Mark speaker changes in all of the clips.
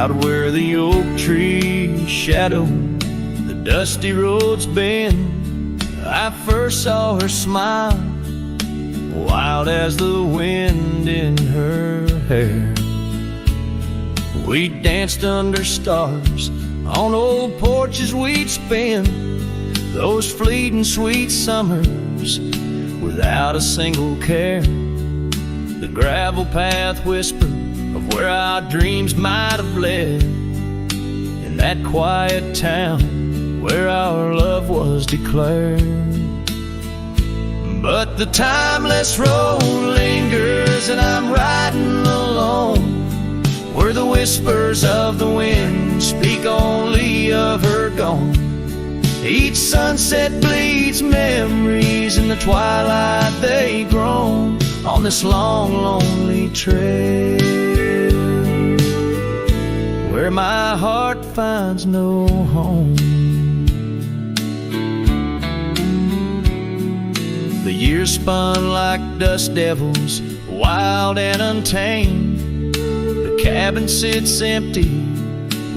Speaker 1: Out where the oak tree shadow the dusty roads bend, I first saw her smile, wild as the wind in her hair. We danced under stars on old porches we'd spend those fleeting sweet summers without a single care. The gravel path whispered of where our dreams might have led, in that quiet town where our love was declared. But the timeless road lingers and I'm riding alone, where the whispers of the wind speak only of her gone. Each sunset bleeds memories, in the twilight they groan on this long, lonely trail, where my heart finds no home. The years spun like dust devils, wild and untamed. The cabin sits empty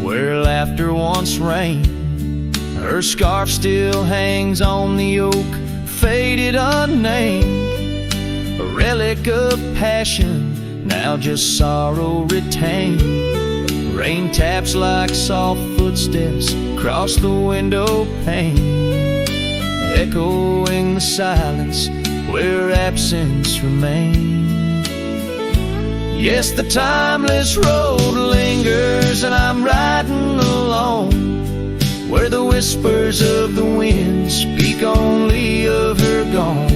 Speaker 1: where laughter once reigned. Her scarf still hangs on the oak, faded unnamed, a relic of passion, now just sorrow retained. Rain taps like soft footsteps across the window pane, echoing the silence where absence remains. Yes, the timeless road lingers and I'm riding alone, where the whispers of the wind speak only of her gone.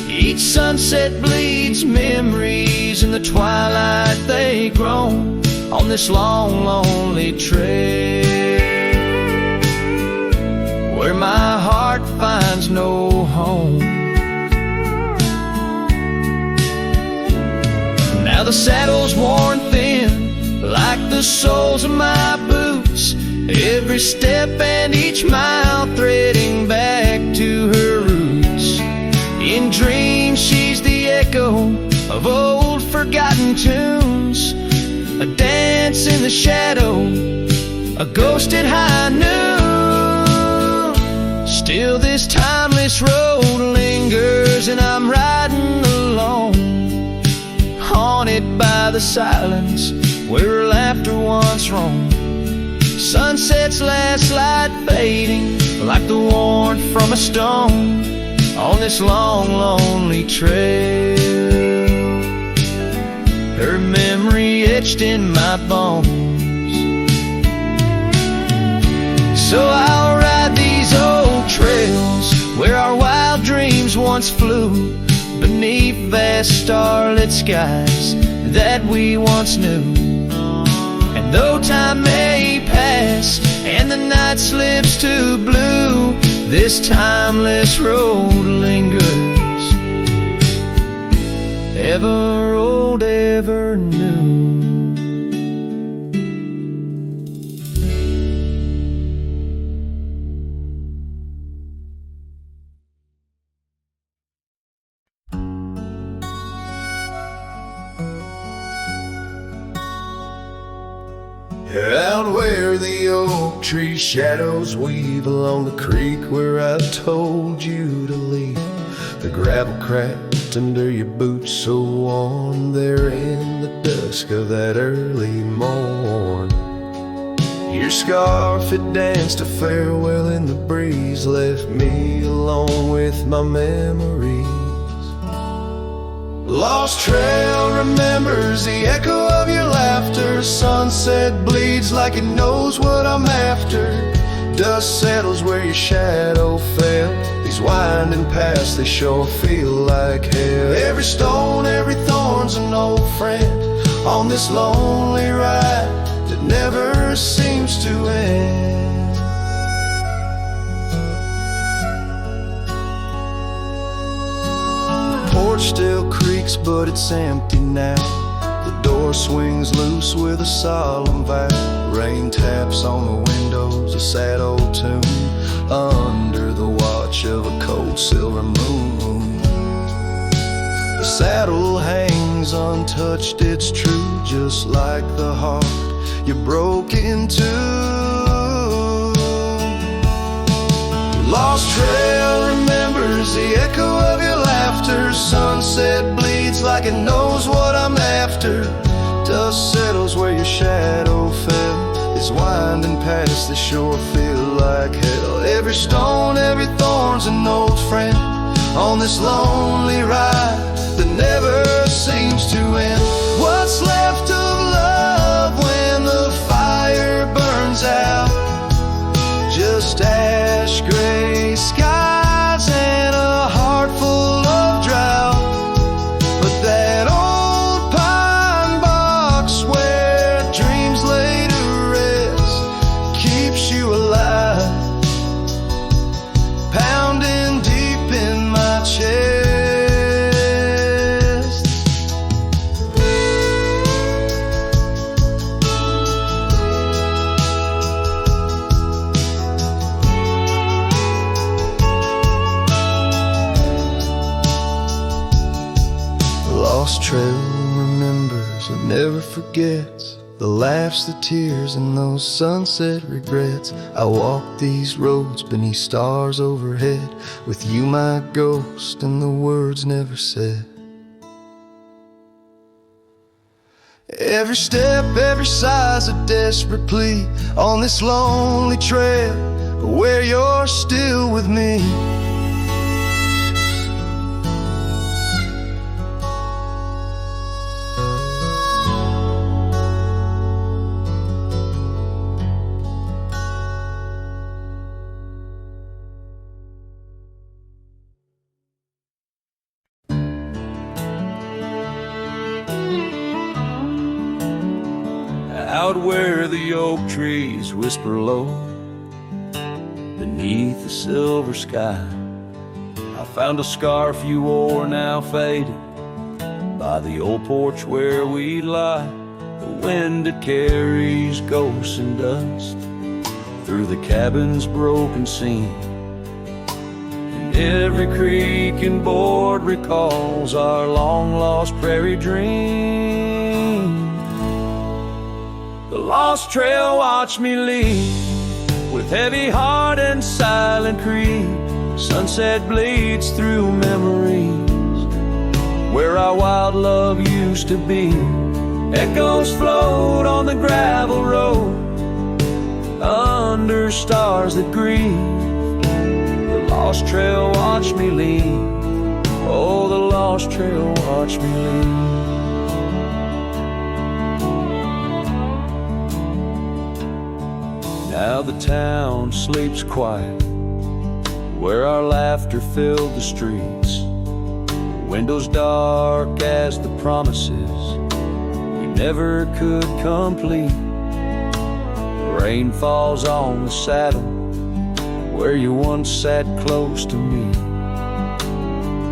Speaker 1: Each sunset bleeds memories, in the twilight they groan on this long, lonely trail, where my heart finds no home. Now the saddle's worn thin, like the soles of my boots, every step and each mile threading back to her roots. In dreams she's the echo of old forgotten tunes, a dance in the shadow, a ghost at high noon. Still this timeless road lingers and I'm riding alone, haunted by the silence where laughter once roamed. Sunset's last light fading like the warmth from a stone on this long, lonely trail, her memory etched in my bones. So I'll ride these old trails where our wild dreams once flew, beneath vast starlit skies that we once knew. And though time may pass and the night slips to blue, this timeless road lingers, ever old, ever new.
Speaker 2: Out where the oak tree shadows weave along the creek where I told you to leave, the gravel cracked under your boots so worn there in the dusk of that early morn. Your scarf had danced a farewell in the breeze, left me alone with my memories. Lost trail remembers the echo of your laughter. Sunset bleeds like it knows what I'm after. Dust settles where your shadow fell. These winding paths, they sure feel like hell. Every stone, every thorn's an old friend on this lonely ride that never seems to end. The porch still creaks, but it's empty now. The door swings loose with a solemn vow. Rain taps on the windows, a sad old tune, under the watch of a cold silver moon. The saddle hangs untouched, it's true, just like the heart you broke into. Lost trail remembers the echo of your laughter. Sunset bleeds like it knows what I'm after. Dust settles where your shadow fell. It's winding past the shore, feel like hell. Every stone, every thorn's an old friend on this lonely ride that never seems to end. What's left of love when the fire burns out? Just ash gray skies and a heart full of drought. But that old pine box where dreams lay to rest keeps you alive, pounding deep in my chest. Lost trail remembers and never forgets the laughs, the tears, and those sunset regrets. I walk these roads beneath stars overhead, with you my ghost and the words never said. Every step, every sigh's a desperate plea on this lonely trail where you're still with me.
Speaker 1: Out where the oak trees whisper low beneath the silver sky, I found a scarf you wore, now faded, by the old porch where we lie. The wind it carries ghosts and dust through the cabin's broken seam, and every creak and board recalls our long-lost prairie dream. The lost trail watched me lead with heavy heart and silent creed. Sunset bleeds through memories where our wild love used to be. Echoes float on the gravel road under stars that grieve. The lost trail watched me lead. Oh, the lost trail watched me lead. Now the town sleeps quiet where our laughter filled the streets. Windows dark as the promises we never could complete. Rain falls on the saddle where you once sat close to me.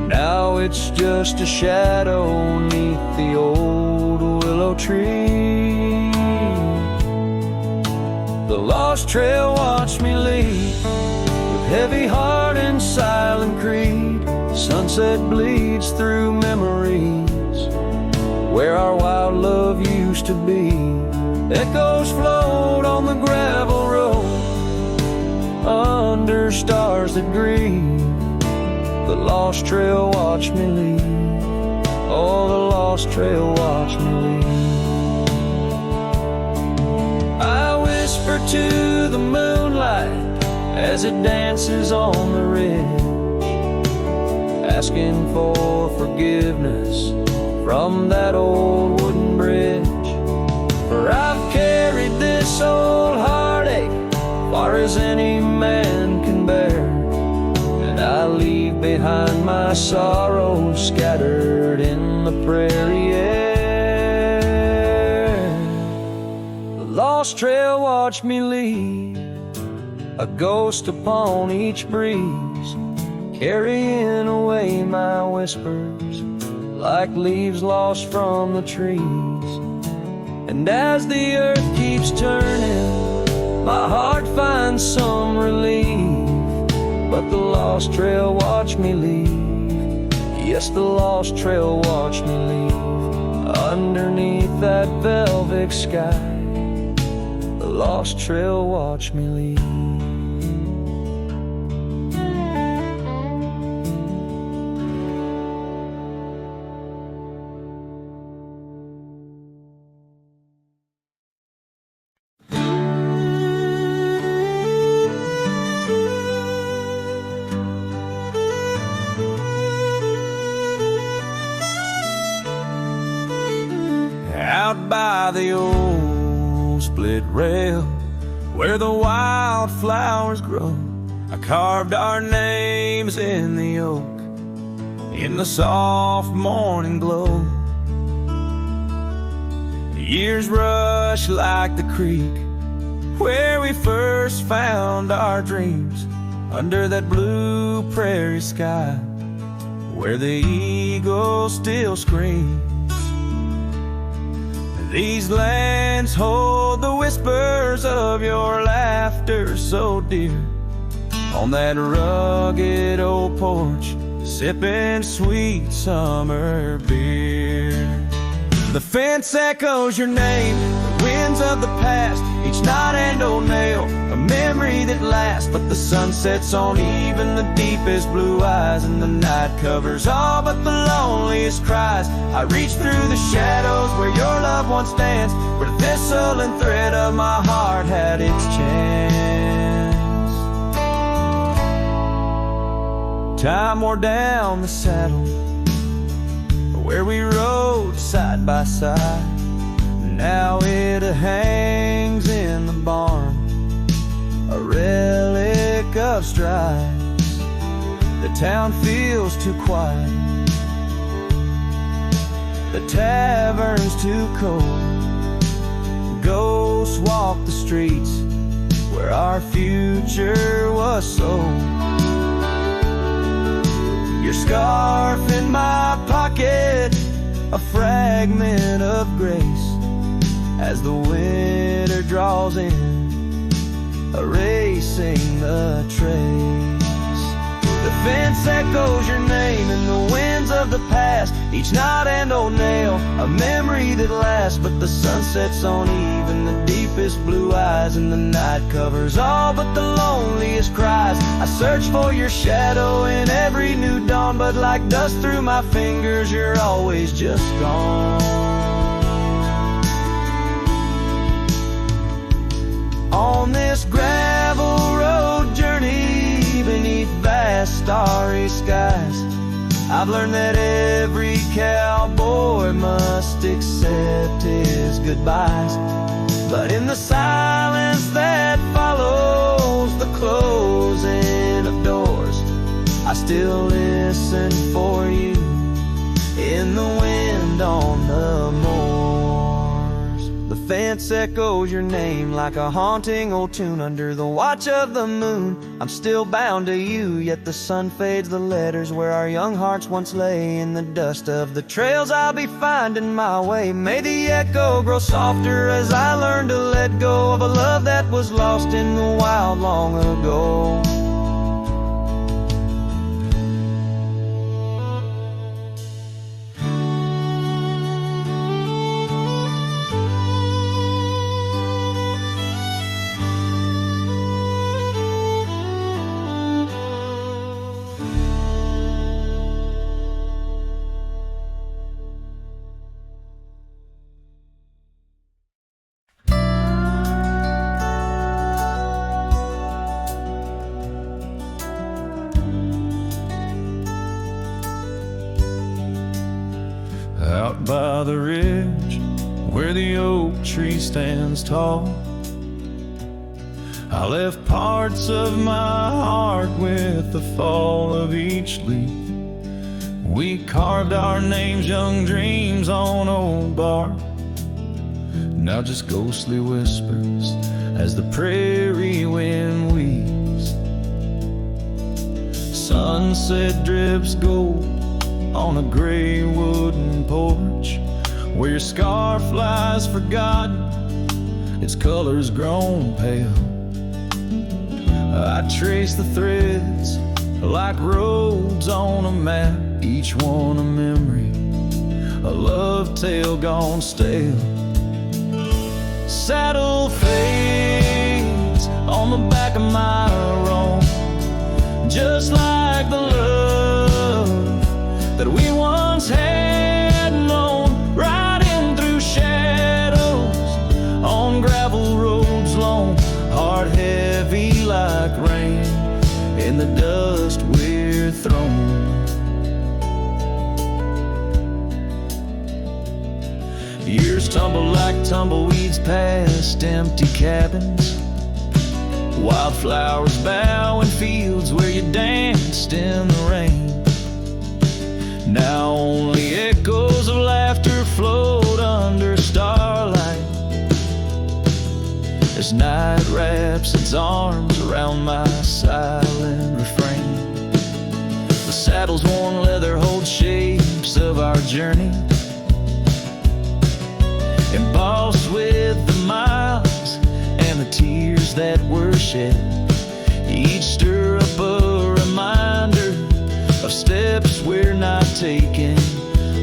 Speaker 1: Now it's just a shadow neath the old willow tree. The lost trail watched me lead with heavy heart and silent creed. Sunset bleeds through memories where our wild love used to be. Echoes float on the gravel road under stars that grieve. The lost trail watched me lead. Oh, the lost trail watched me lead. I whisper to the moonlight as it dances on the ridge, asking for forgiveness from that old wooden bridge. For I've carried this old heartache far as any man can bear, and I leave behind my sorrows scattered in the prairie air. The lost trail watched me lead, a ghost upon each breeze, carrying away my whispers like leaves lost from the trees. And as the earth keeps turning, my heart finds some relief. But the lost trail watched me leave. Yes, the lost trail watched me leave underneath that velvet sky. lost trail watch me lead. Out by the old split rail where the wildflowers grow, I carved our names in the oak in the soft morning glow. The years rush like the creek where we first found our dreams, under that blue prairie sky where the eagle still screams. These lands hold the whispers of your laughter so dear, on that rugged old porch, sipping sweet summer beer. The fence echoes your name, the winds of the past, each knot and old nail, a memory that lasts. But the sun sets on even the deepest blue eyes, and the night covers all but the loneliest cries. I reach through the shadows where your loved one stands, where the thistle and thread of my heart had its chance. Time wore down the saddle where we rode side by side. Now it hangs in the barn, a relic of strides. The town feels too quiet, the tavern's too cold. Ghosts walk the streets where our future was sold. Your scarf in my pocket, a fragment of grace, as the winter draws in, erasing the trace. The fence echoes your name in the winds of the past, each knot and old nail, a memory that lasts. But the sun sets on even the deepest blue eyes, and the night covers all but the loneliest cries. I search for your shadow in every new dawn, but like dust through my fingers, you're always just gone. On this gravel road journey beneath vast starry skies, I've learned that every cowboy must accept his goodbyes. But in the silence that follows the closing of doors, I still listen for you in the wind on the moors. The fence echoes your name like a haunting old tune under the watch of the moon. I'm still bound to you, yet the sun fades the letters where our young hearts once lay. In the dust of the trails I'll be finding my way. May the echo grow softer as I learn to let go of a love that was lost in the wild long ago. Out by the ridge where the oak tree stands tall, I left parts of my heart with the fall of each leaf. We carved our names, young dreams on old bark, now just ghostly whispers as the prairie wind weaves. Sunset drips gold on a gray wooden porch where your scarf lies forgotten, its colors grown pale. I trace the threads like roads on a map, each one a memory, a love tale gone stale. saddle fades on the back of my roan, just like the love that we once had known, riding through shadows on gravel roads long, heart heavy like rain in the dust we're thrown. Years tumble like tumbleweeds past empty cabins, wildflowers bow in fields where you danced in the rain. Now only echoes of laughter float under starlight as night wraps its arms around my silent refrain. The saddle's worn leather holds shapes of our journey, embossed with the miles and the tears that were shed. Each stir up a reminder of steps we're not taking,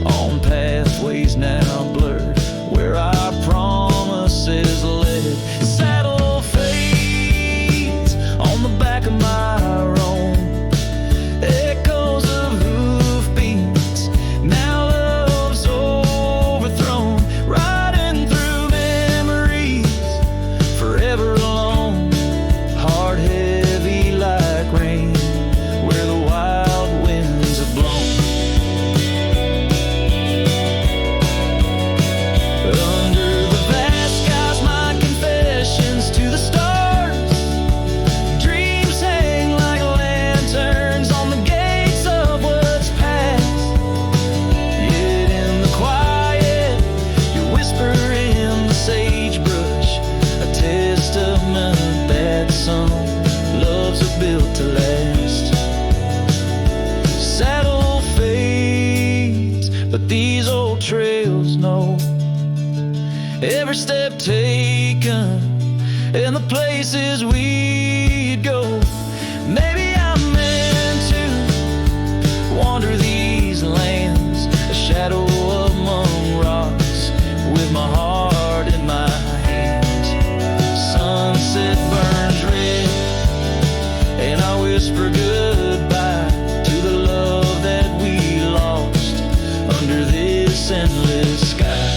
Speaker 1: on pathways now blurred where our promises led. Saddle fades on the back of my roan, echoes of hoofbeats, now love's overthrown, riding through memories forever alone, heart heavy like rain where the wild winds have blown. Under the vast skies, my confessions to the stars, dreams hang like lanterns on the gates of what's past. Yet in the quiet, you whisper in the sagebrush, a testament that some loves are built to last. Saddle fades, but these old trails know every step taken and the places we'd go. Maybe I'm meant to wander these lands, a shadow among rocks, with my heart in my hands. Sunset burns red, and I whisper goodbye to the love that we lost under this endless sky.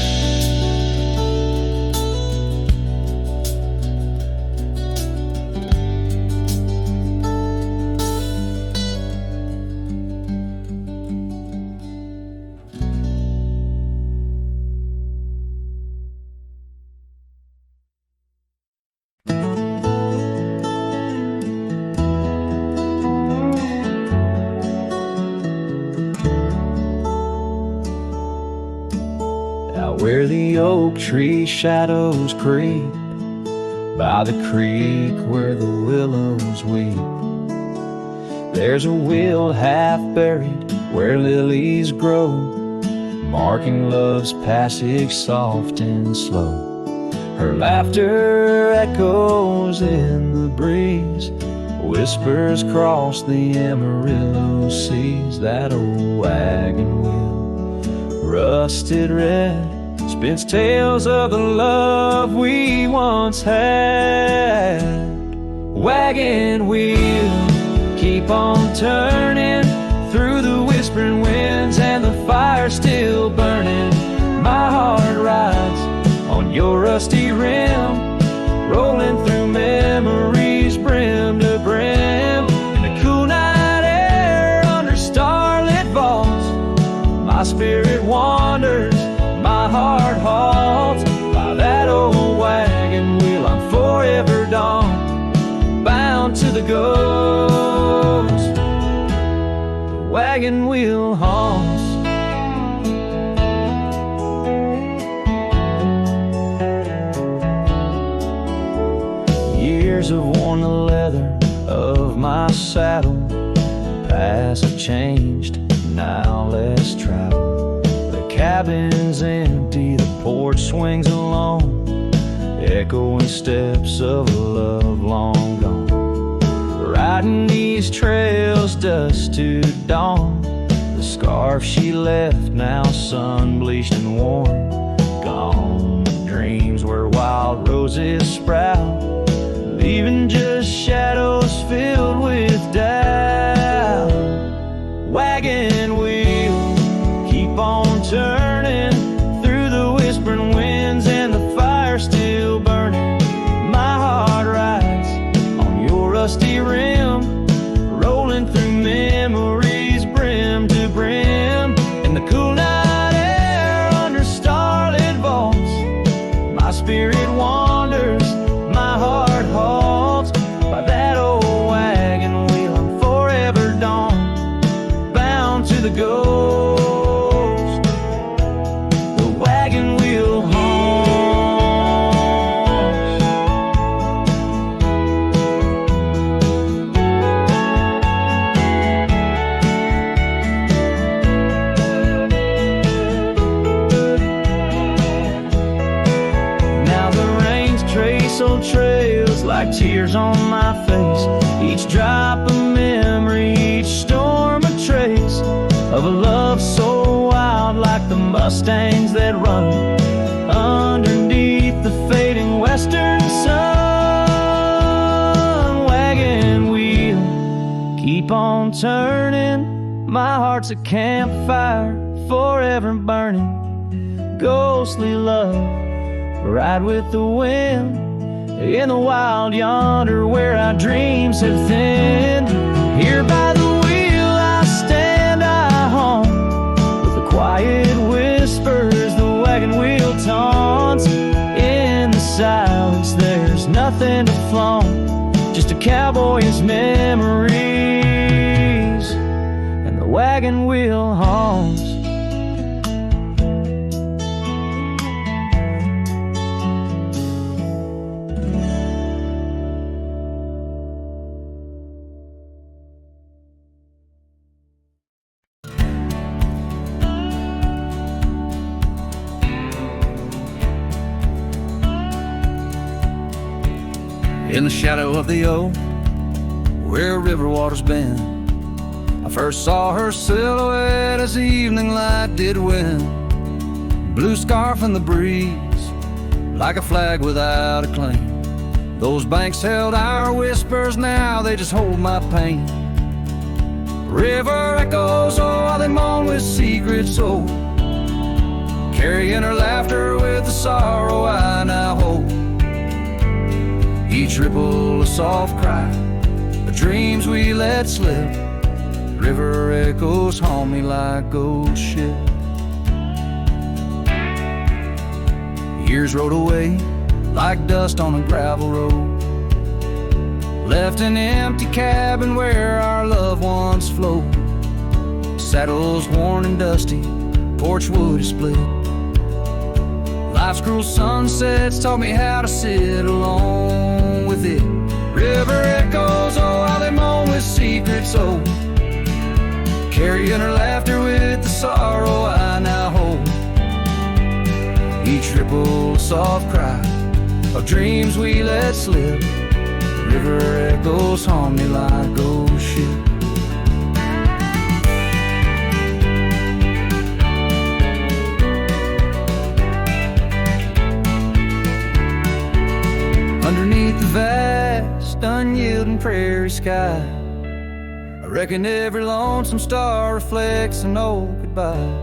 Speaker 1: Out where the oak tree shadows creep, by the creek where the willows weep, there's a wheel half buried where lilies grow, marking love's passage soft and slow. Her laughter echoes in the breeze, whispers cross the Amarillo seas. That old wagon wheel, rusted red, spins tales of the love we once had. Wagon wheel, keep on turning through the whispering winds, and the fire still burning. My heart rides on your rusty rim, rolling through memories brim to brim. In the cool night air under starlit vaults, my spirit wanders, my heart halts. By that old wagon wheel I'm forever dawn, bound to the ghost the wagon wheel haunts. Years have worn the leather of my saddle, paths have changed, now let's travel. The cabin's empty, the porch swings alone, echoing steps of a love long gone. Riding these trails dusk to dawn, the scarf she left now sun bleached and worn, gone to dream. streams where wild roses sprout, leaving just shadows filled with doubt. Wagon wheel, keep on turning through the whispering winds and the fire still burning. My heart rides on your rusty rim, rolling through memories brim to brim. In the cool night air under starlit vaults, my spirit wanders, my heart halts. By that old wagon wheel I'm forever dawn, bound to the ghost. The wagon wheel haunts. Now the rains trace old trails like tears on my face, each drop a memory, each storm a trace of a love so wild, like the mustangs that run underneath the fading western sun. Wagon wheel, keep on turning, my heart's a campfire forever burning. Ghostly love, ride with the wind in the wild yonder where our dreams have thinned. Here by the wheel I stand, I haunt with the quiet whispers the wagon wheel taunts. In the silence there's nothing to flaunt, just a cowboy's memories, and the wagon wheel haunts. In the shadow of the oak, where river water's been, I first saw her silhouette as the evening light did win. Blue scarf in the breeze, like a flag without a claim. Those banks held our whispers, now they just hold my pain. River echoes, oh, how they moan with secret soul, carrying her laughter with the sorrow I now hold. Each ripple a soft cry, the dreams we let slip. River echoes haunt me like ghost ship. Years rode away like dust on a gravel road, left an empty cabin where our loved ones float. Saddles worn and dusty, porch wood is split. Life's cruel sunsets taught me how to sit alone with it. River echoes, oh, how they moan with secret soul, carrying her laughter with the sorrow I now hold. Each ripple a soft cry of dreams we let slip. River echoes haunt me like ghost ship. Underneath the vast, unyielding prairie sky, I reckon every lonesome star reflects an old goodbye.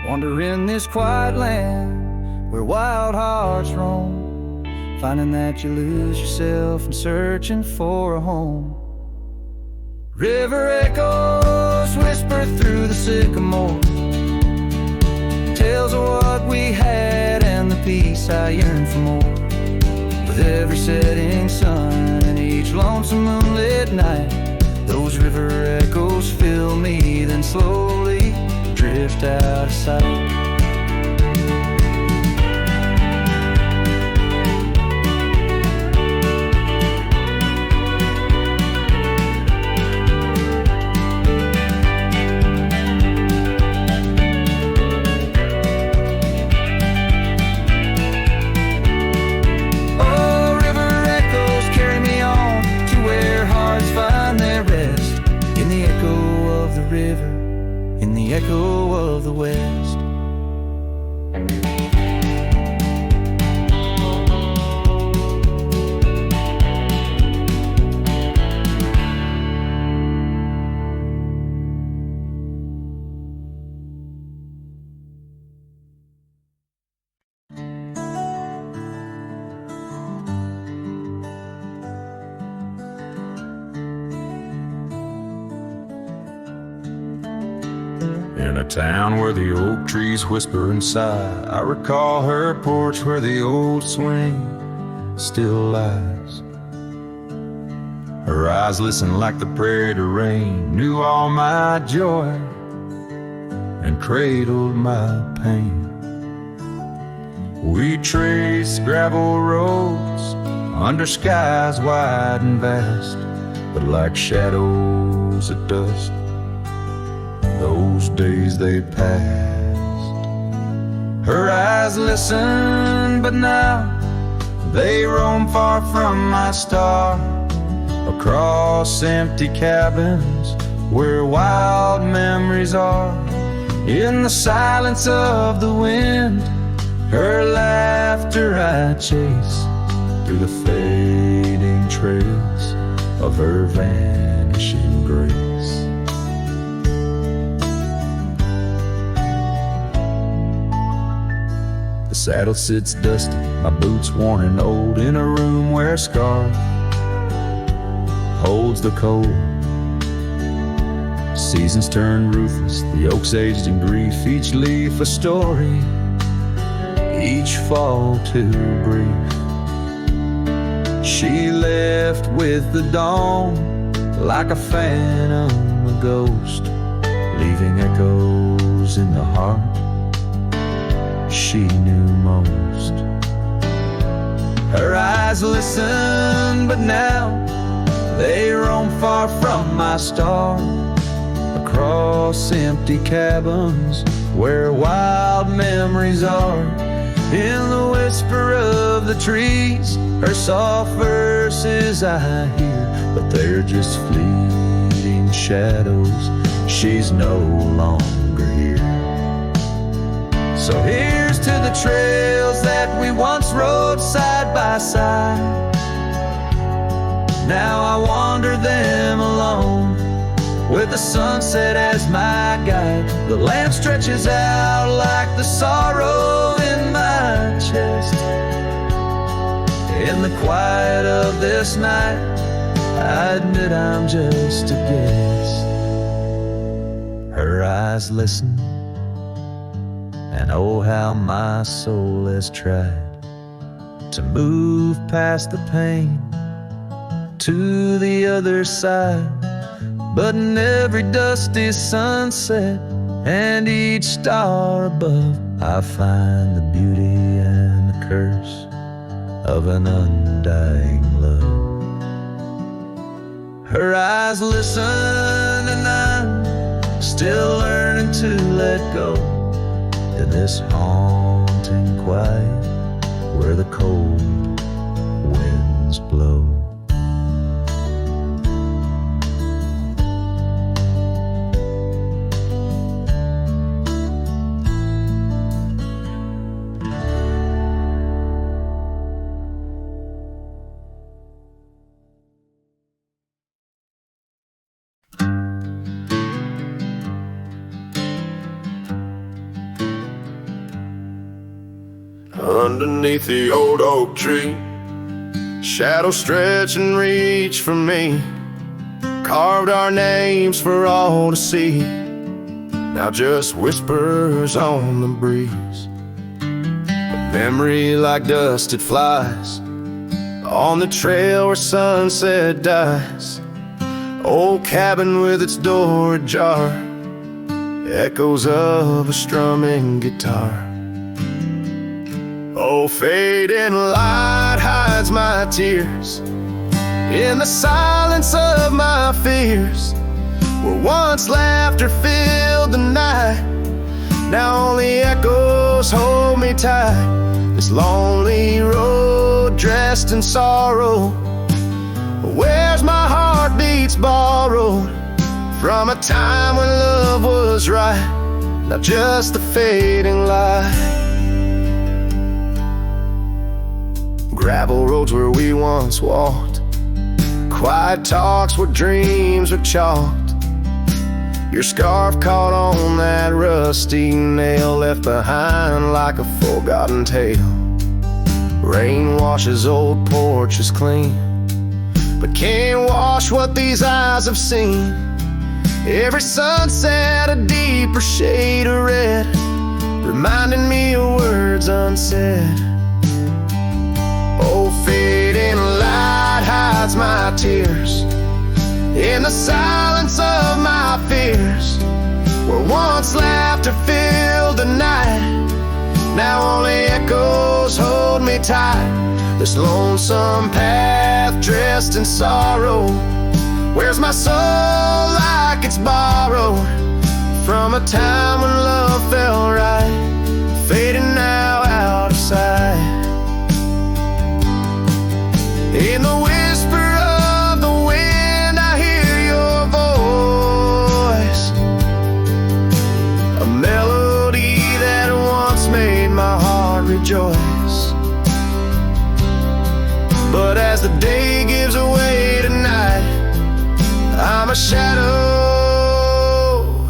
Speaker 1: Wander in this quiet land where wild hearts roam, finding that you lose yourself and searching for a home. River echoes whisper through the sycamore, tales of what we had and the peace I yearn for more. With every setting sun and each lonesome moonlit night, those river echoes fill me, then slowly drift out of sight. Echo of the West.
Speaker 3: In a town where the oak trees whisper and sigh, I recall her porch where the old swing still lies. Her eyes listened like the prairie to rain, knew all my joy and cradled my pain. We traced gravel roads under skies wide and vast, but like shadows at dusk, those days they passed. Her eyes listen, but now they roam far from my star, across empty cabins where wild memories are. In the silence of the wind, her laughter I chase through the fading trails of her vanishing grace. The saddle sits dusty, my boots worn and old, in a room where a scar holds the cold. Seasons turn ruthless, the oaks aged in grief, each leaf a story, each fall too brief. She left with the dawn like a phantom, a ghost, leaving echoes in the heart she knew most. Her eyes listen, but now they roam far from my star, across empty cabins where wild memories are. In the whisper of the trees, her soft verses I hear, but they're just fleeting shadows, she's no longer here. So here's to the trails that we once rode side by side. Now I wander them alone, with the sunset as my guide. The land stretches out like the sorrow in my chest. In the quiet of this night, I admit I'm just a guest. Her eyes listen, and oh how my soul has tried to move past the pain to the other side. But in every dusty sunset and each star above, I find the beauty and the curse of an undying love. Her eyes listen, and I'm still learning to let go in this haunting quiet where the cold winds blow.
Speaker 2: Underneath the old oak tree, shadows stretch and reach for me, carved our names for all to see, now just whispers on the breeze. A memory like dust, it flies on the trail where sunset dies. Old cabin with its door ajar, echoes of a strumming guitar. Oh, fading light hides my tears in the silence of my fears. Where once laughter filled the night, now only echoes hold me tight. This lonely road dressed in sorrow, where's my heartbeats borrowed from a time when love was right, not just the fading light. Gravel roads where we once walked, quiet talks where dreams were chalked. Your scarf caught on that rusty nail, left behind like a forgotten tale. Rain washes old porches clean, but can't wash what these eyes have seen. Every sunset a deeper shade of red, reminding me of words unsaid. Oh, fading light hides my tears in the silence of my fears. Where once laughter filled the night, now only echoes hold me tight. This lonesome path dressed in sorrow wears my soul like it's borrowed from a time when love felt right, fading now out of sight. In the whisper of the wind I hear your voice, a melody that once made my heart rejoice. But as the day gives away tonight, I'm a shadow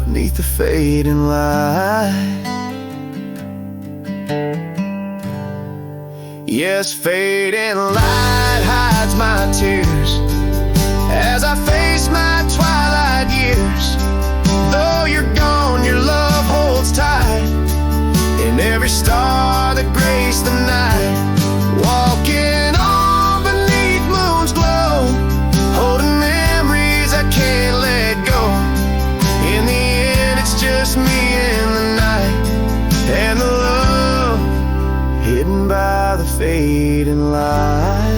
Speaker 2: beneath the fading light. Yes, fading light hides my tears as I face my twilight years. Though you're gone, your love holds tight in every star that graced the night. Walking on beneath moon's glow, holding memories I can't let go. In the end, it's just me and the night, and the love hidden by the fading light.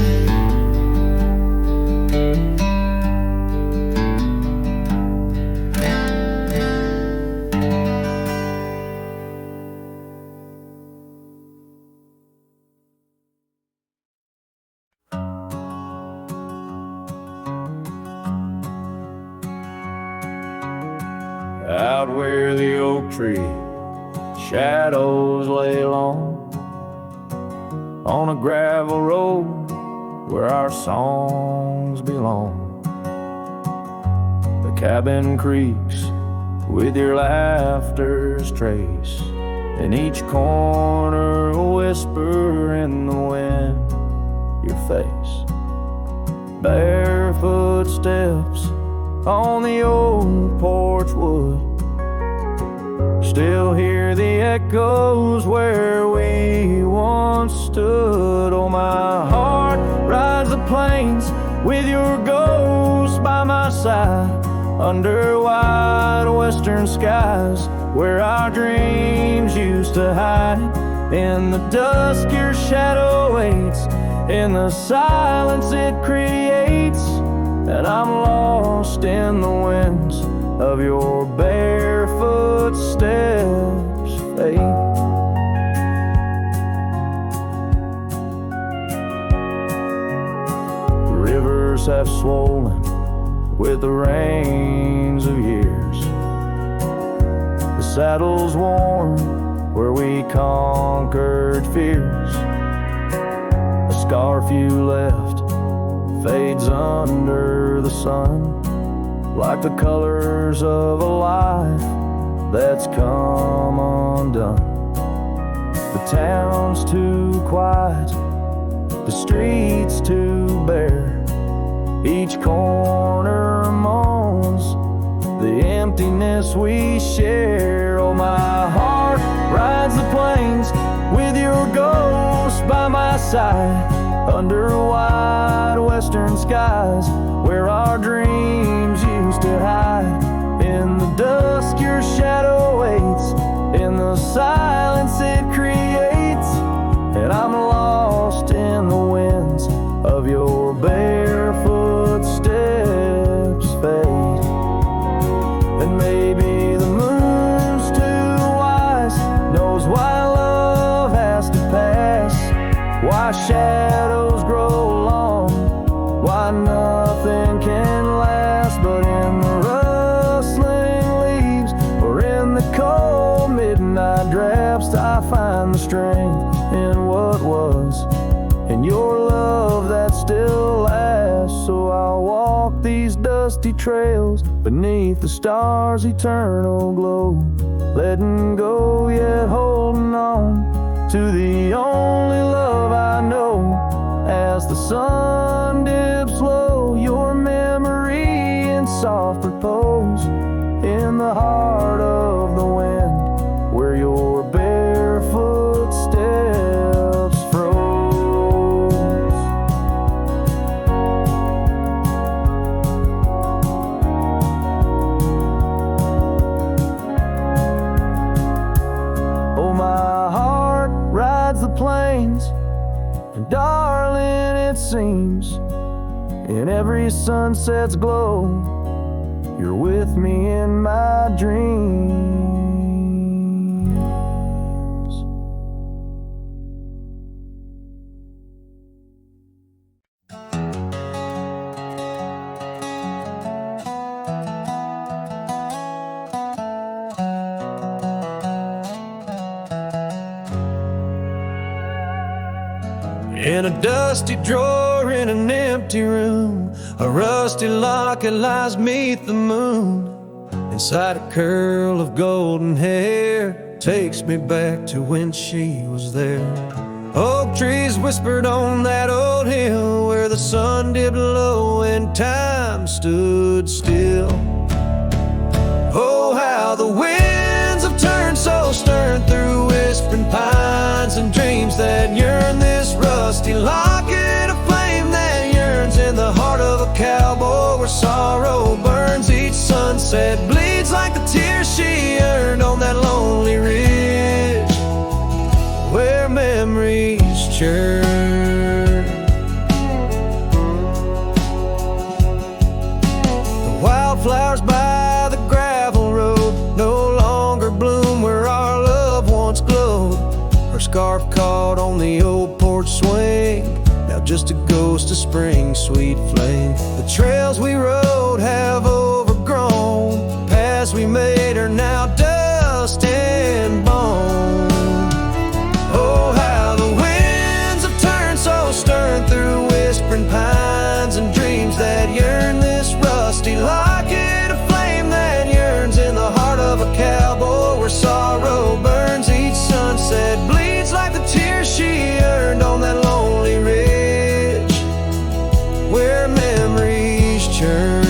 Speaker 1: Out where the oak tree shadows lay long, on a gravel road where our songs belong. The cabin creaks with your laughter's trace, in each corner a whisper in the wind, your face. Barefoot steps on the old porch wood, still hear the echoes where we once stood. Oh, my heart rides the plains with your ghost by my side, under wide western skies where our dreams used to hide. In the dusk your shadow waits, in the silence it creates, and I'm lost in the winds of your barefoot steps, fate. The rivers have swollen with the rains of years, the saddle's worn where we conquered fears. A scarf you left fades under the sun, like the colors of a life that's come undone. The town's too quiet, the streets too bare, each corner moans the emptiness we share. Oh, my heart rides the plains with your ghost by my side, under wide western skies where our dreams used to hide. In the dusk your shadow waits, in the silence it creates, and I'm lost in the winds of your barefoot steps, fade. And maybe the moon's too wise, knows why love has to pass, why shadows grow long, why nothing can last. But in the rustling leaves or in the cold midnight drafts, I find the strength in what was, in your love that still lasts. So I'll walk these dusty trails beneath the stars' eternal glow, letting go yet holding on to the only love I know. As the sun dips low, your memory in soft repose in the heart of the wind, where your barefoot steps froze. Oh, my heart rides the plains, and darling, it seems in every sunset's glow, you're with me in my dreams. In a dusty drawer in an empty room, a rusty locket lies 'neath the moon. Inside a curl of golden hair takes me back to when she was there. Oak trees whispered on that old hill where the sun dipped low and time stood still. Oh, how the winds have turned so stern through whispering pines and dreams that yearn. This rusty locket of flame that yearns in the heart of a cowboy, where sorrow burns. Each sunset bleeds like the tears she earned on that lonely ridge, where memories churn. The wildflowers by the gravel road no longer bloom where our love once glowed. Her scarf caught on the old porch swing, now just a ghost of spring's sweet flame. The trails we rode have overgrown, paths we made are now dust and bone. Oh, how the winds have turned so stern through whispering pines and dreams that yearn. This rusty locket of flame that yearns in the heart of a cowboy, where sorrow burns. Each sunset bleeds like the tears she earned on that lonely ridge, where memories churn.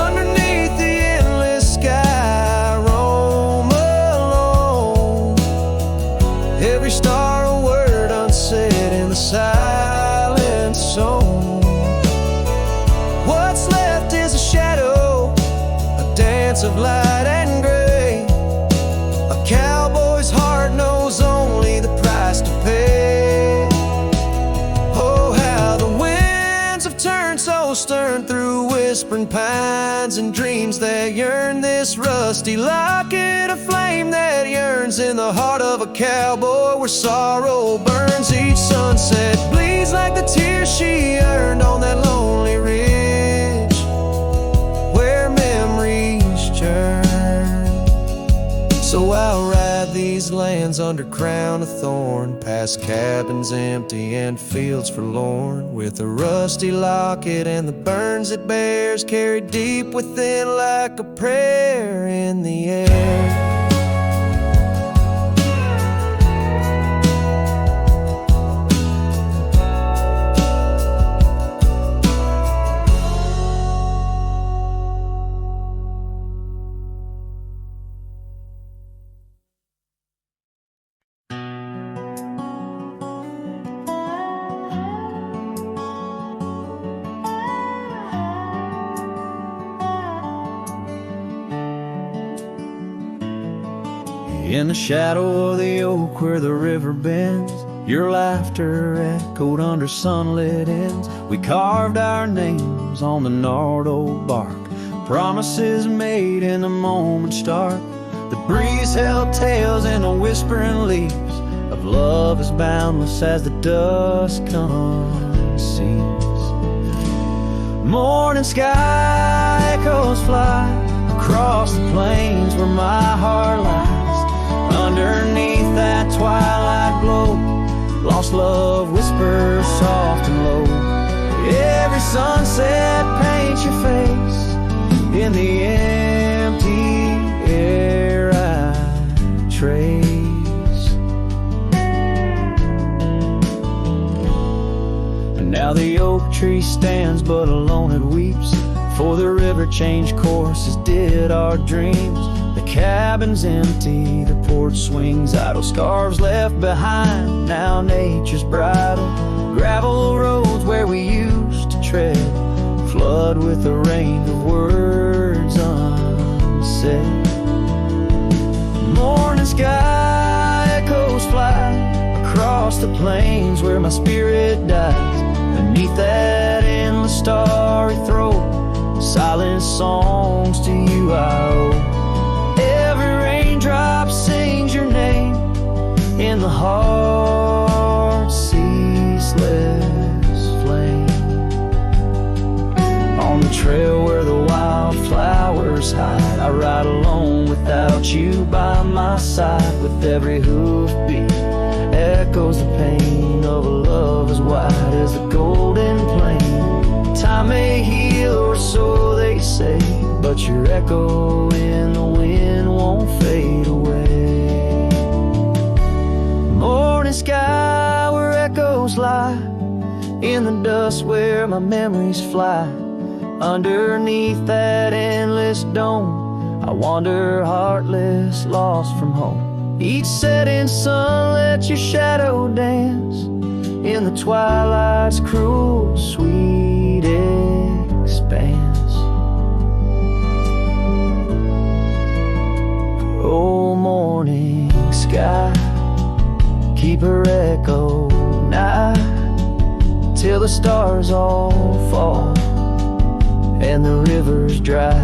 Speaker 1: Underneath the endless sky, roam alone. Every star a word unsaid in the silent song. What's left is a shadow, a dance of light and gray. A cowboy's heart knows only the price to pay. Oh, how the winds have turned so stern through whispering pines and dreams that yearn. This rusty locket of flame that yearns in the heart of a cowboy, where sorrow burns. Each sunset bleeds like the tears she earned on that lonely ridge, where memories churn. So I'll ride these lands under crown of thorn, past cabins empty and fields forlorn, with a rusty locket and the burns it bears, carried deep within like a prayer in the air. In the shadow of the oak where the river bends, your laughter echoed under sunlit ends. We carved our names on the gnarled old bark, promises made in the moment's dark. The breeze held tales in the whispering leaves of love as boundless as the dusk unsees. Morning sky echoes fly across the plains where my heart lies. Underneath that twilight glow, lost love whispers soft and low. Every sunset paints your face in the empty air I trade. oak tree stands, but alone it weeps. For the river changed course, as did our dreams. The cabin's empty, the porch swings idle, scarves left behind, now nature's bridle. Gravel roads where we used to tread, flood with the rain of words unsaid. Morning sky echoes fly across the plains where my spirit dies. Beneath that endless starry throat, silent songs to you I owe. Every raindrop sings your name in the heart's ceaseless flame. On the trail where the wildflowers hide, I ride alone without you by my side. With every hoofbeat echoes the pain of a love as wide as the golden plain. Time may heal, or so they say, but your echo in the wind won't fade away. Morning sky where echoes lie, in the dust where my memories fly. Underneath that endless dome, I wander heartless, lost from home. Each setting sun lets your shadow dance in the twilight's cruel, sweet expanse. Oh, morning sky, keep her echo nigh till the stars all fall and the river's dry.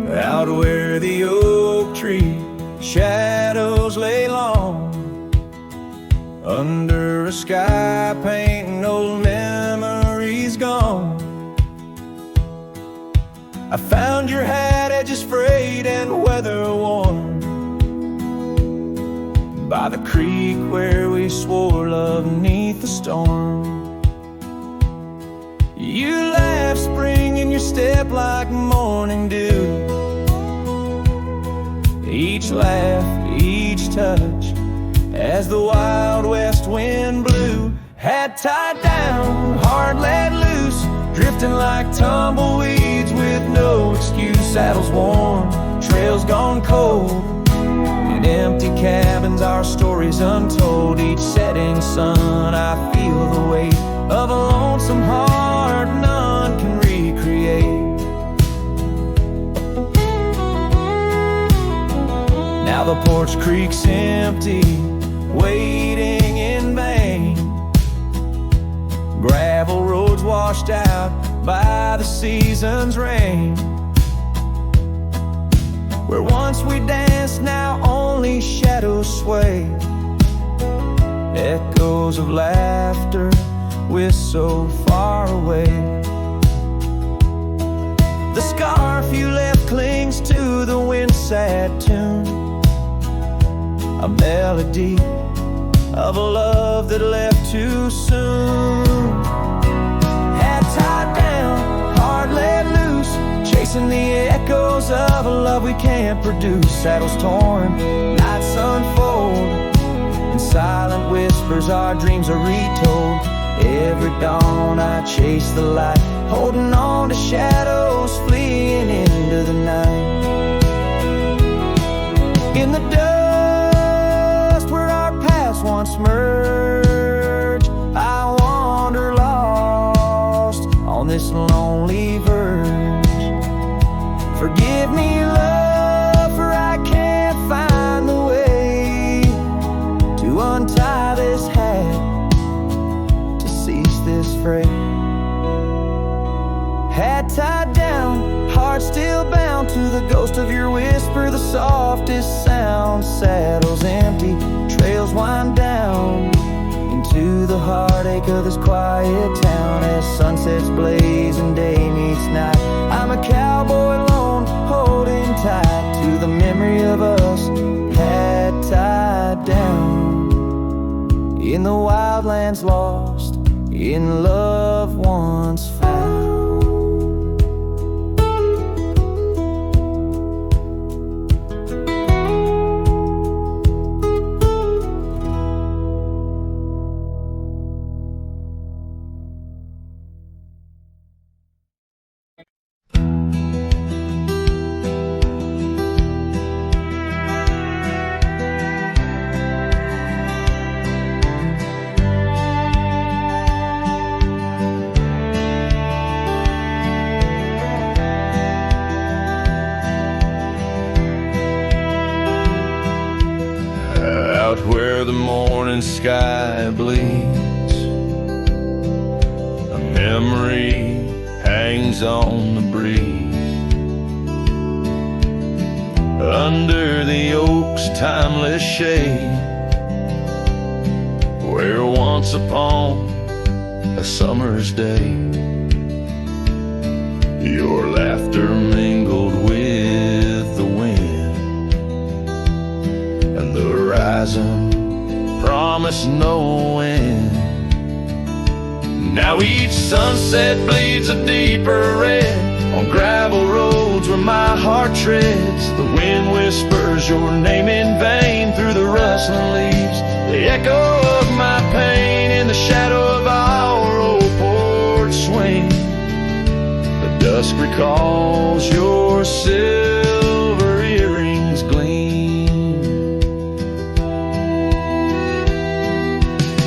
Speaker 1: Out where the oak tree shadows lay long, under a sky painting old memories gone. I found your hat edges frayed and weather worn, by the creek where we swore love beneath the storm. You laughed spring in your step like morning dew. Each laugh, each touch, as the wild west wind blew. Hat tied down, heart let loose, drifting like tumbleweeds with no excuse. Saddles worn, trails gone cold, in empty cabins our stories untold. Each setting sun I feel the weight of a lonesome heart none can recreate. Now the porch creek's empty, waiting in vain. Gravel roads washed out by the season's rain. Where once we danced, now only shadows sway. Echoes of laughter we're so far away. The scarf you left clings to the wind-sad tune, a melody of a love that left too soon. Hat tied down, heart let loose, chasing the echoes of a love we can't produce. Saddles torn, nights unfold, in silent whispers our dreams are retold. Every dawn I chase the light, holding on to shadows fleeing into the night. In the dust where our paths once merged, I wander lost on this lonely verge. Forgive me, love, for I can't find the way to untie this hat, to cease this fray.
Speaker 3: the ghost of your whisper, the softest sound settles empty. Trails wind down into the heartache of this quiet town as sunsets blaze and day meets night. I'm a cowboy alone, holding tight to the memory of us had tied down in the wildlands, lost in love once found.
Speaker 1: Out where the morning sky bleeds, a memory hangs on the breeze. Under the oak's timeless shade, where once upon a summer's day, your laughter mingled with the wind, and the horizon promised no end. Now each sunset bleeds a deeper red on gravel roads where my heart treads. The wind whispers your name in vain through the rustling leaves, the echo of my pain in the shadow of our old porch swing. The dusk recalls your silver earrings gleam.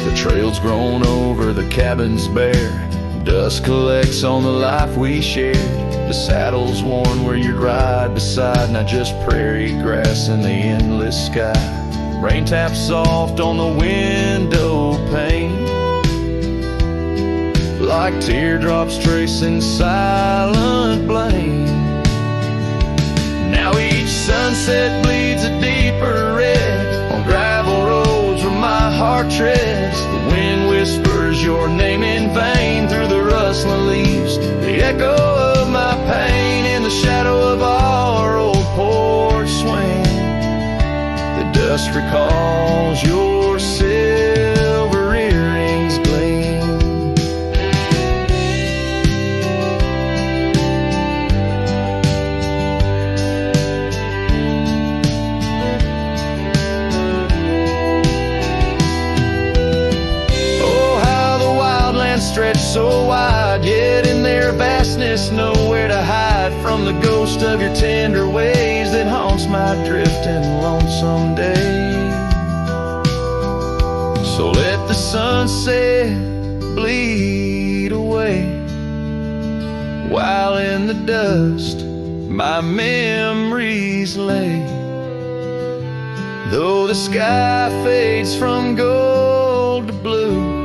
Speaker 1: The trail's grown over, the cabin's bare, dust collects on the life we shared. The saddle's worn where you'd ride beside, not just prairie grass in the endless sky. Rain taps soft on the window pane, like teardrops tracing silent blame. Now each sunset bleeds a deeper red on gravel roads where my heart treads. The wind whispers your name in vain through the rustling leaves, the echo of my pain in the shadow of our old porch swing. The dust recalls your silver earrings gleam. Stretch so wide, yet in their vastness nowhere to hide from the ghost of your tender ways that haunts my drifting lonesome day. So let the sunset bleed away, while in the dust my memories lay. Though the sky fades from gold to blue,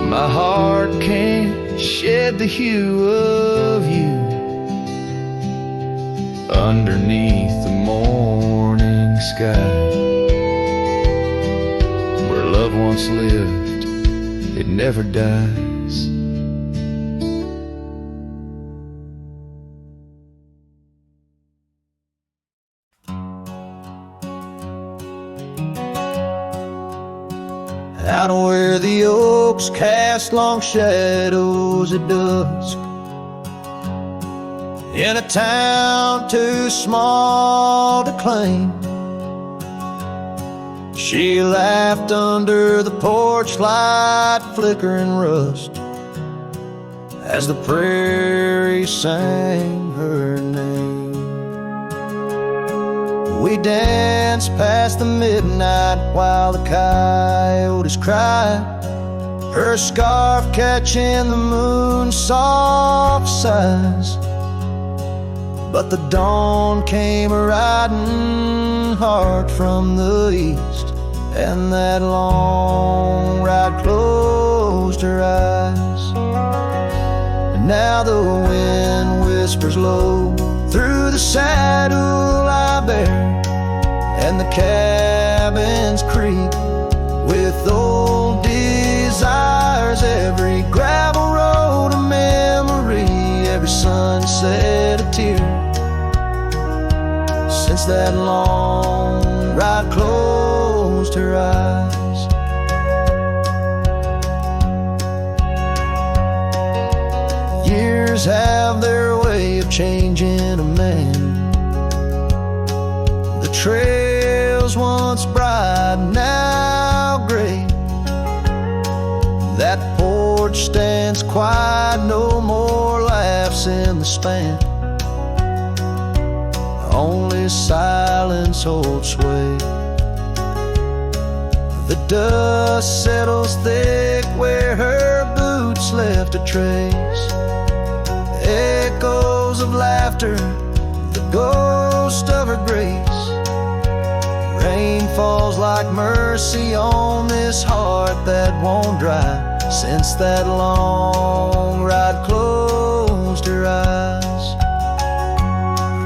Speaker 1: my heart can't shed the hue of you. Underneath the morning sky, where love once lived, it never dies.
Speaker 3: Out where the oaks cast long shadows at dusk, in a town too small to claim, she laughed under the porch light flickering rust as the prairie sang her name. We danced past the midnight while the coyotes cried, her scarf catching the moon's soft sighs. But the dawn came riding hard from the east, and that long ride closed her eyes. And now the wind whispers low
Speaker 1: through the saddle I bear, and the cabins creak with old desires. Every gravel road a memory, every sunset a tear. Since that long ride closed her eyes. Years have their way of changing a man. The trails once bright, now gray. That porch stands quiet, no more laughs in the span. Only silence holds sway. The dust settles thick where her boots left a trace. Echoes of laughter, the ghost of her grace. Rain falls like mercy on this heart that won't dry. Since that long ride closed her eyes.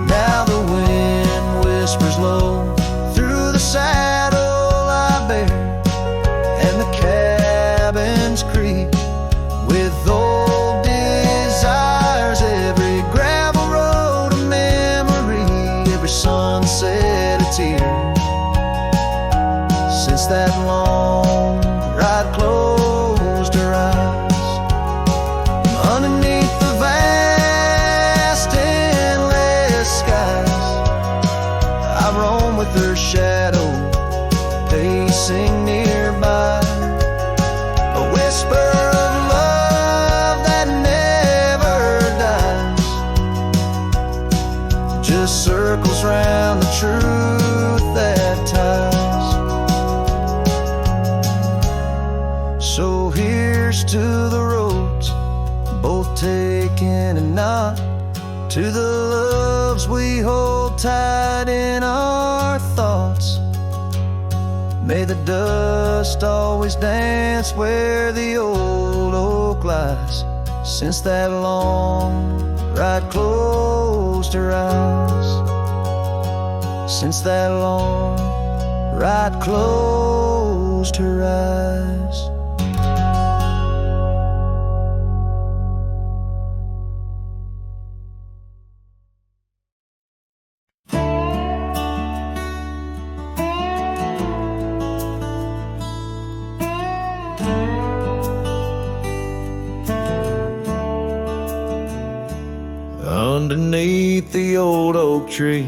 Speaker 1: Now the wind whispers low through the saddle I bear, and the cabins creak with old desires. Every gravel road a memory, every sunset a tear. Since that long ride closed her eyes. Underneath the vast endless skies, I roam with her shadow pacing nearby. A whisper of love that never dies, just circles round the truth that ties. So here's to the roads, both taken and not, to the loves we hold tight in our thoughts. May the dust always dance where the old oak lies. Since that long ride closed her eyes. Since that long ride closed her eyes. Underneath the old oak tree,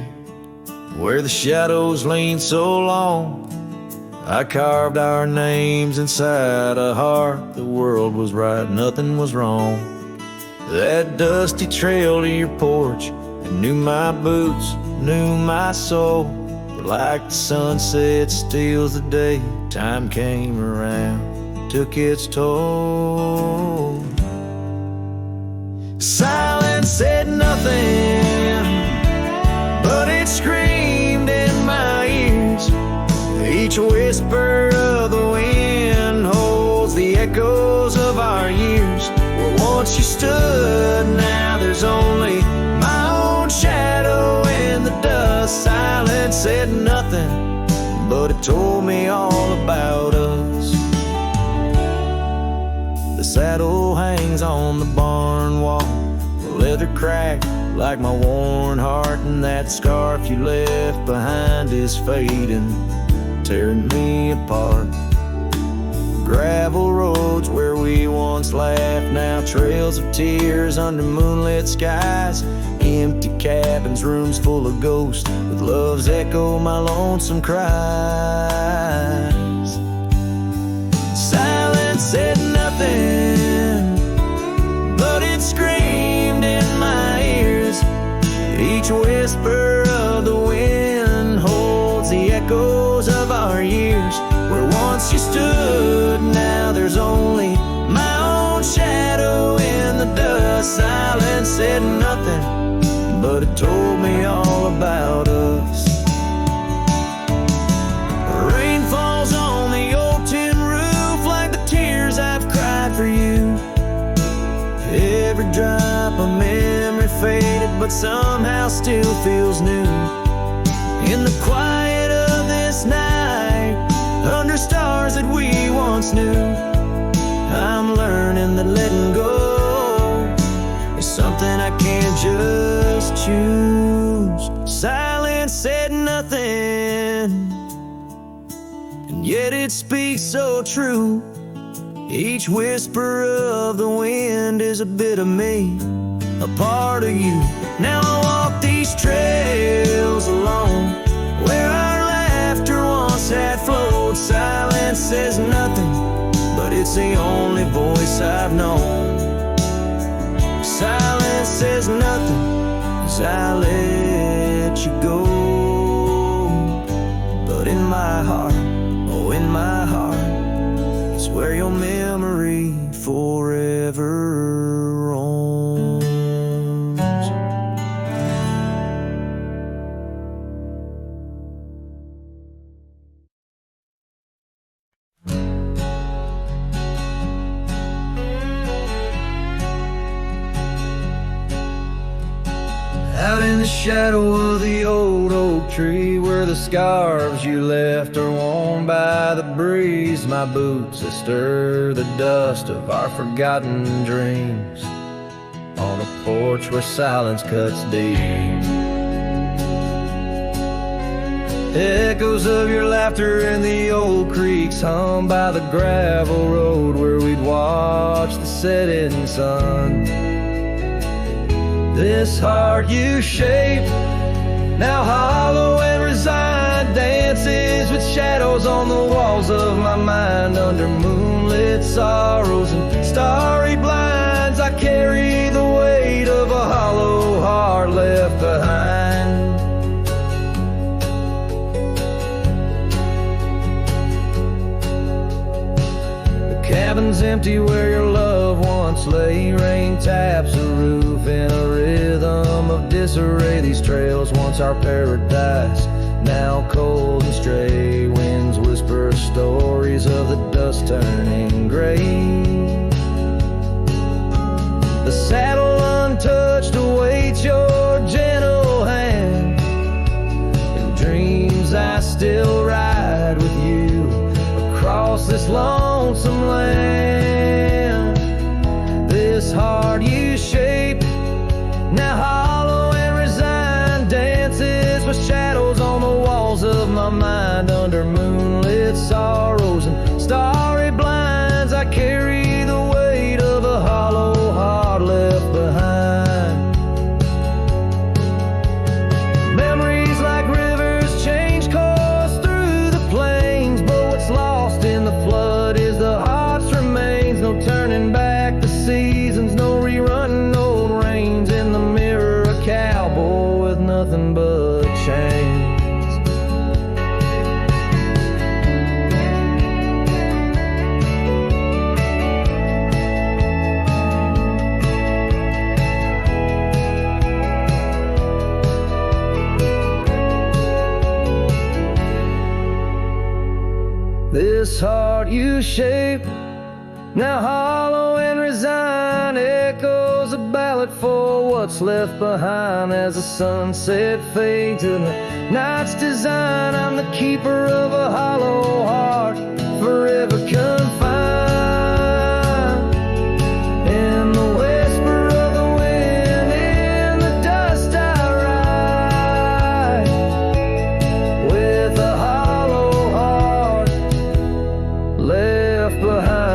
Speaker 1: where the shadows lean so long, I carved our names inside a heart. The world was right, nothing was wrong. That dusty trail to your porch, it knew my boots, knew my soul. But like the sunset steals the day, time came around, took its toll. Silence said nothing, but it screamed in my ears. Each whisper of the wind holds the echoes of our years. Where once you stood, now there's only my own shadow in the dust. Silence said nothing, but it told me all about us. The saddle hangs on the barn wall, the leather cracked like my worn heart, and that scarf you left behind is fading, tearing me apart. Gravel roads where we once laughed, now trails of tears under moonlit skies. Empty cabins, rooms full of ghosts, with love's echo, my lonesome cries. Silence said nothing, but it screamed in my ears. Each whisper of the wind holds the echoes of our years. Where once you stood, now there's only my own shadow in the dust. Silence said nothing, but it told me all about us. Rain falls on the old tin roof like the tears I've cried for you. Every drop of memory faded but somehow still feels new. In the quiet of this night, under stars that we once knew, I'm learning that letting go is something I can't just choose. Silence said nothing, and yet it speaks so true. Each whisper of the wind is a bit of me, a part of you. Now I walk these trails alone, where our laughter once had flowed. Silence says nothing, but it's the only voice I've known. Silence says nothing as I let you go. But in my heart, oh in my heart, it's where your memory forever roams.
Speaker 3: Out in the shadow of the old oak tree, where the scarves you left are worn by the breeze, my boots that stir the dust of our forgotten dreams, on a porch where silence cuts deep. Echoes of your laughter in the old creeks hum by the gravel road where we'd watch the setting sun. This heart you shape, now hollow and resigned, dances with shadows on the walls of my mind. Under moonlit sorrows and starry blinds, I carry the weight of a hollow heart left behind. The cabin's empty where your love once lay. Rain taps the roof in a rhythm of disarray. These trails once our paradise, now cold and stray. Winds whisper stories of the dust turning gray. The saddle untouched awaits your gentle hand. In dreams I still ride with you across this lonesome land. This heart you shape, now hollow and resigned, dances with shadows on the walls of my mind. Under moonlit sorrows and starry blinds, I carry the weight of a hollow heart left behind. Memories like rivers change course through the plains, but what's lost in the flood is the heart's remains. No turning back the seasons, no rerunning old reins. In the mirror a cowboy with nothing but chains. This heart you shape, now hollow and resigned, echoes a ballad for what's left behind. As the sunset fades in the night's design, I'm the keeper of a hollow heart, forever confined. In the whisper of the wind, in the dust I ride, with a hollow heart left behind.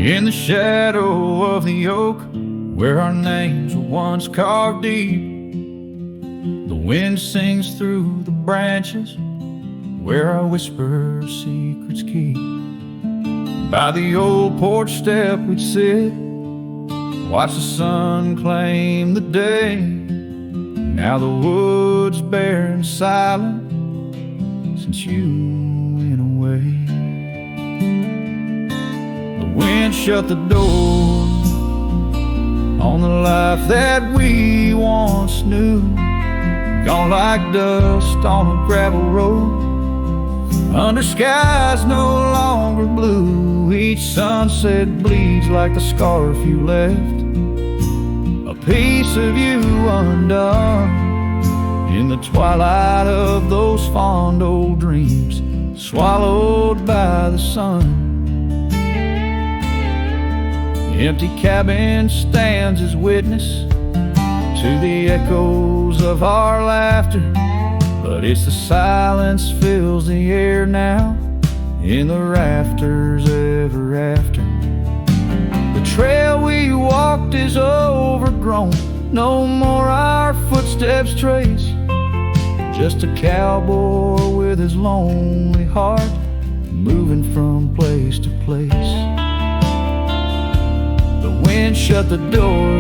Speaker 4: In the shadow of the oak, where our names were once carved deep, the wind sings through the branches, where our whisper secrets keep. By the old porch step we'd sit, watch the sun claim the day. Now the wood's bare and silent since you went away. The wind shut the door on the life that we once knew. Gone like dust on a gravel road, under skies no longer blue. Each sunset bleeds like the scarf you left, a piece of you undone in the twilight of those fond old dreams, swallowed by the sun. The empty cabin stands as witness to the echoes of our laughter, but it's the silence fills the air now in the rafters ever after. The trail we walked is overgrown, no more our footsteps trace, just a cowboy with his lonely heart moving from place to place. The wind shut the door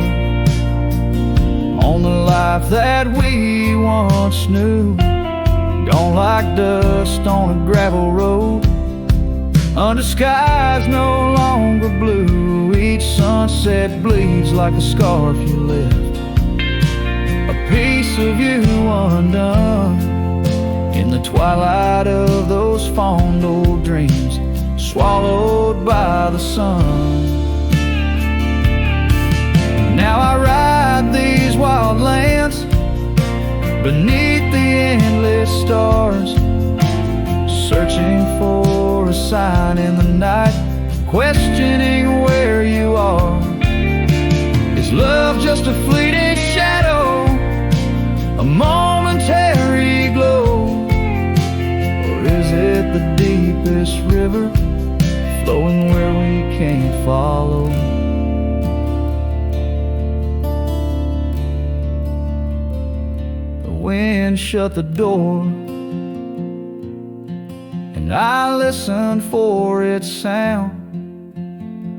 Speaker 4: on the life that we once knew. Gone like dust on a gravel road, under skies no longer blue. Each sunset bleeds like a scarf you left, a piece of you undone in the twilight of those fond old dreams, swallowed by the sun. Now I ride these wild lands beneath the endless stars, searching for a sign in the night, questioning where you are. Is love just a fleeting shadow, a momentary glow, or is it the deepest river flowing where we can't follow? Wind shut the door, and I listened for its sound.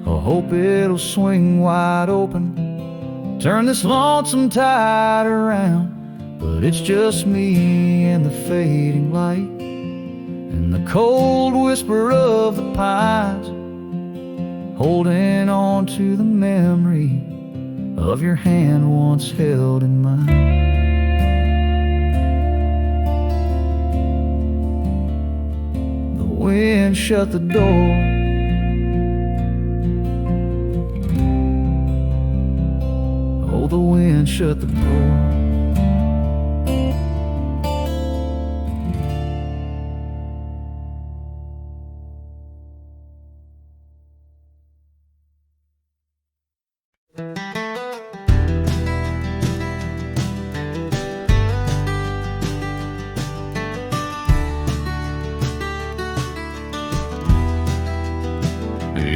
Speaker 4: I hope it'll swing wide open, turn this lonesome tide around. But it's just me and the fading light, and the cold whisper of the pines, holding on to the memory of your hand once held in mine. Wind shut the door. Oh, the wind shut the door.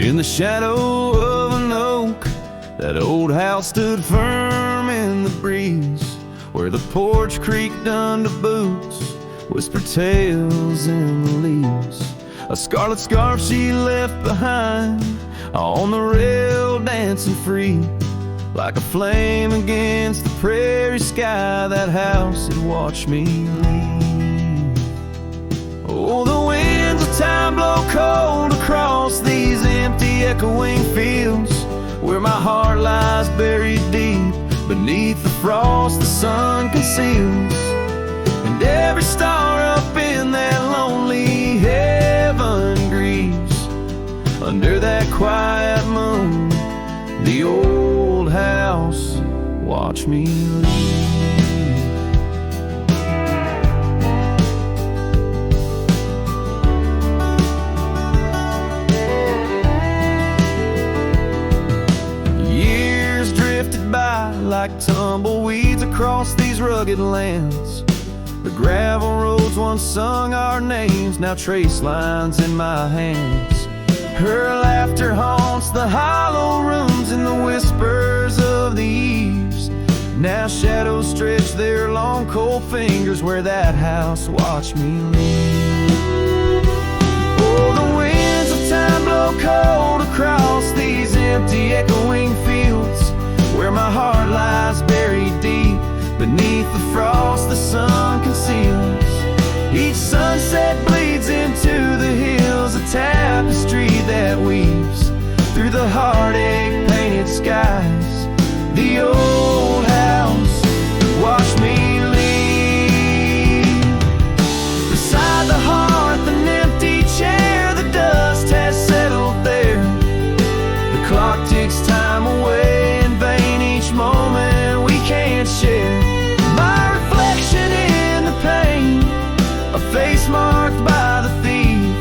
Speaker 1: In the shadow of an oak, that old house stood firm in the breeze, where the porch creaked under boots, whispered tales in the leaves. A scarlet scarf she left behind on the rail, dancing free, like a flame against the prairie sky. That house had watched me leave. Oh, the winds of time blow cold across these empty echoing fields, where my heart lies buried deep beneath the frost the sun conceals. And every star up in that lonely heaven grieves under that quiet moon. The old house watched me leave. By like tumbleweeds across these rugged lands. The gravel roads once sung our names, now trace lines in my hands. Her laughter haunts the hollow rooms and the whispers of the eaves. Now shadows stretch their long cold fingers where that house watched me leave. Oh, the winds of time blow so cold across these empty echoing fields, where my heart lies buried deep beneath the frost the sun conceals. Each sunset bleeds into the hills, a tapestry that weaves through the heartache painted skies. The old house watched me leave. Beside the hearth, an empty chair, the dust has settled there. The clock ticks time away in vain, each moment we can't share. My reflection in the pain, a face marked by the thief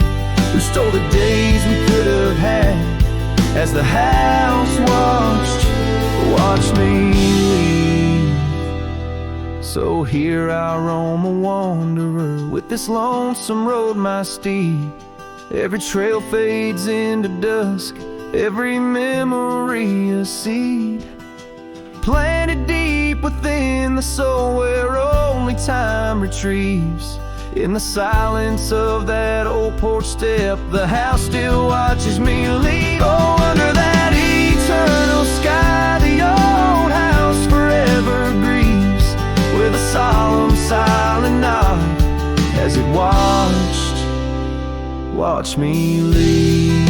Speaker 1: who stole the days we could have had, as the house watched me leave. So here I roam a wanderer, with this lonesome road my steed. Every trail fades into dusk, every memory a seed, planted deep within the soul where only time retrieves. In the silence of that old porch step, the house still watches me leave. Oh, under that eternal sky, the old house forever grieves, with a solemn silent nod as it watched me leave.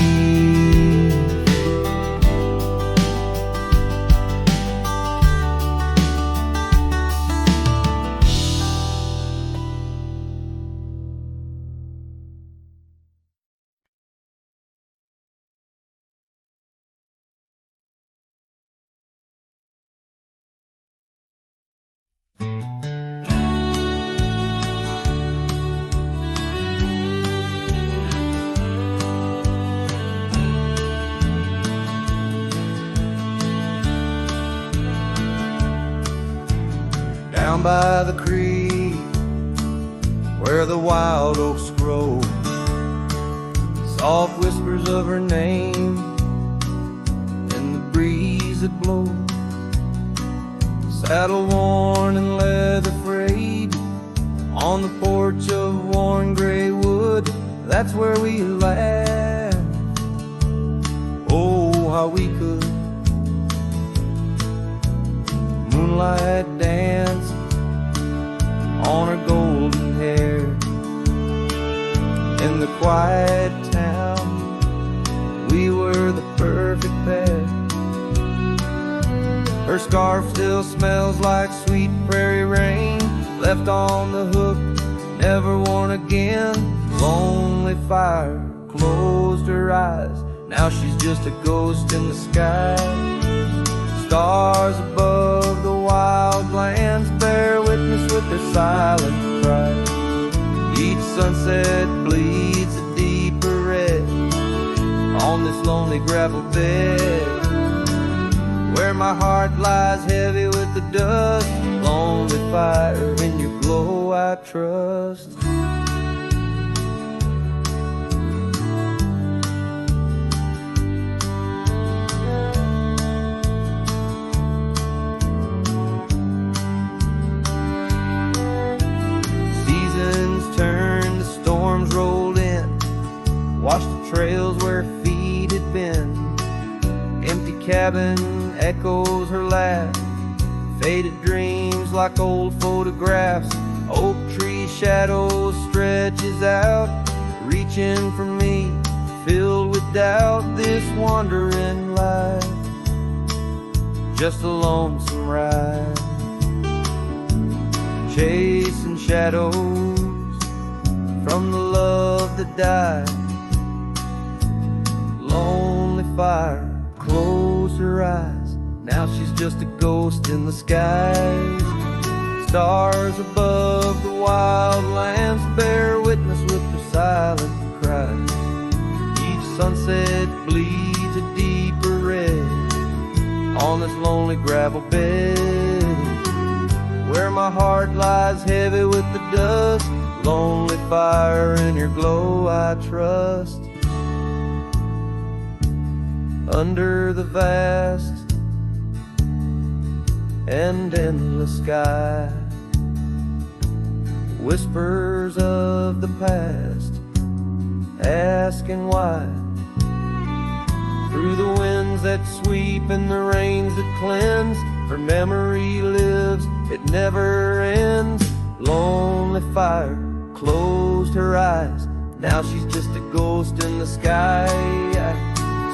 Speaker 3: Down by the creek, where the wild oaks grow, soft whispers of her name in the breeze that blows. Saddle worn and leather frayed, on the porch of worn gray wood, that's where we laughed. Oh, how we could. Moonlight dance on her golden hair. In the quiet town, we were the perfect pair. Her scarf still smells like sweet prairie rain, left on the hook, never worn again. Lonely fire closed her eyes, now she's just a ghost in the sky. Stars above the wild lands bear witness with their silent cry. Each sunset bleeds a deeper red on this lonely gravel bed, where my heart lies heavy with the dust. Lonely fire, in your glow I trust. Turned, the storms rolled in, washed the trails where feet had been. Empty cabin echoes her laugh, faded dreams like old photographs. Oak tree shadows stretches out, reaching for me, filled with doubt. This wandering life, just a lonesome ride, chasing shadows from the love that died. Lonely fire closed her eyes, now she's just a ghost in the skies. Stars above the wild lands bear witness with their silent cries. Each sunset bleeds a deeper red on this lonely gravel bed, where my heart lies heavy with the dust. Lonely fire, in your glow I trust. Under the vast and endless sky, whispers of the past, asking why.
Speaker 5: Through the winds that sweep and the rains that cleanse, her memory lives, it never ends. Lonely fire closed her eyes, now she's just a ghost in the sky.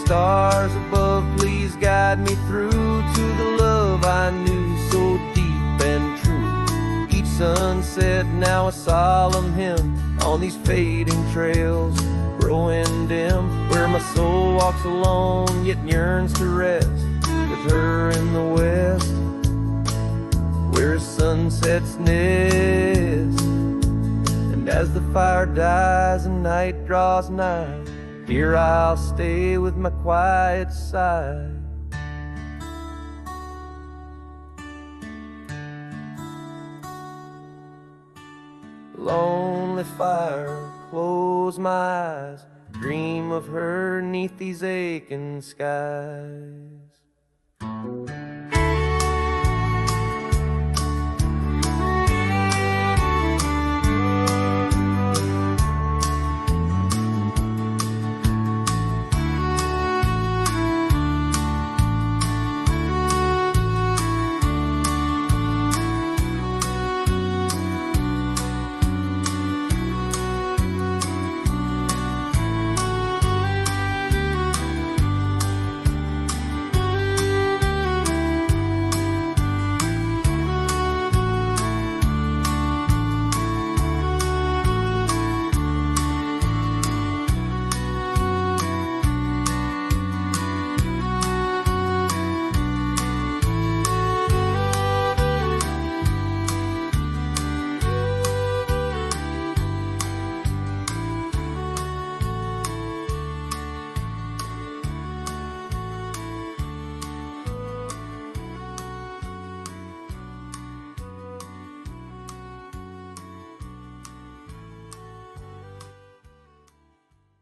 Speaker 5: Stars above, please guide me through to the love I knew so deep and true. Each sunset now a solemn hymn on these fading trails growing dim, where my soul walks alone yet yearns to rest with her in the west, where sunsets nest. And as the fire dies and night draws nigh, here I'll stay with my quiet sigh. Lonely fire, close my eyes, dream of her 'neath these aching skies.